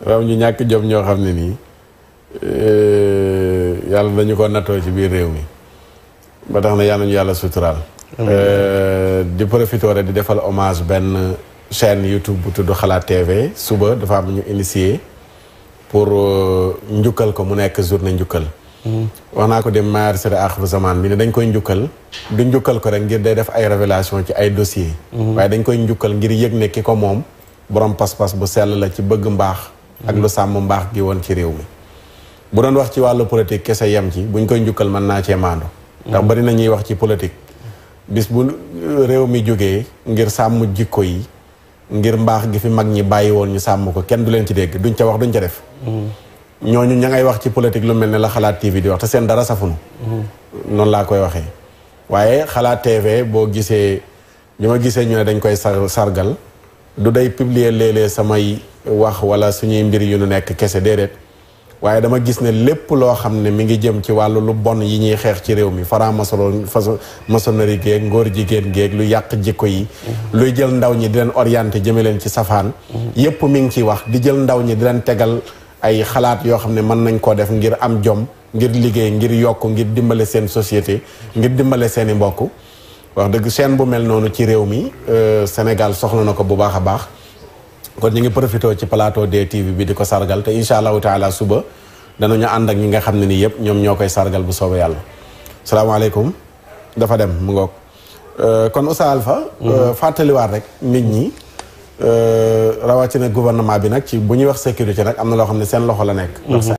waaw ñu ñàkk jom ñoo xam ne nii yàlla dañu ko nattoo ci biir réew mi ba tax na yàlla ñu yàlla suturaal. di profité rek di defal hommage benn chaîne YouTube bu tudd Xalaat TV suba dafa am ñu initié pour njukkal ko mu nekk journée njukkal. wax naa ko dem maire sere axiru zaman bi ne dañ koy njukkal du njukkal ko rek ngir day def ay révélation ci ay dossiers. waaye dañ koy njukkal ngir yëg ne ki ko moom borom pas-pas bu sell la ci bëgg mbaax. ak lu sàmm mbaax gi woon ci réew mi. bu doon wax ci wàllu politique kese yem ci buñ koy njukkal mën naa cee maandu. ndax bari na ñuy wax ci politique. bis bu réew mi jógee ngir sàmm jikko yi ngir mbaax gi fi mag ñi bàyyi woon ñu sàmm ko kenn du leen ci dégg duñ ca wax duñ ca def. ñooñu ña ngay wax ci politique lu mel ne la Xalaat TV di wax te seen dara safunu. noonu laa koy waxee. waaye Xalaat TV boo gisee bi ma gisee ñu ne dañ koy sargal du day publier léeg-léeg samay wax wala suñuy mbir yu nu nekk kese déedéet. waaye dama gis ne lépp loo xam ne mi ngi jëm ci wàllu lu bon yi ñuy xeex ci réew mi franc-maçonnerie géeg ngóor jigéen géeg lu yàq jikko yi. luy jël ndaw ñi di leen orienté jëme leen ci safaan. yépp mi ngi ciy wax di jël ndaw ñi di leen tegal ay xalaat yoo xam ne mën nañ koo def ngir am jom ngir liggéey ngir yokk ngir dimbale seen société ngir dimbale seen i mbokk. wax dëgg chaîne bu mel noonu ci réew mi Sénégal soxla na ko bu baax a baax. kon ñu ngi profité ci plateau DTV bi di ko sargal te incha allahu taala suba danañu ànd ak ñi nga xam ne nii yëpp ñoom ñoo koy sargal bu soobee yàlla. salaamaaleykum dafa dem mu ngoog kon Oustaz Alpha fàttaliwaat rek nit ñi rawatina gouvernement bi nag ci bu ñuy wax sécurité nag am na loo xam ne seen loxo la nekk.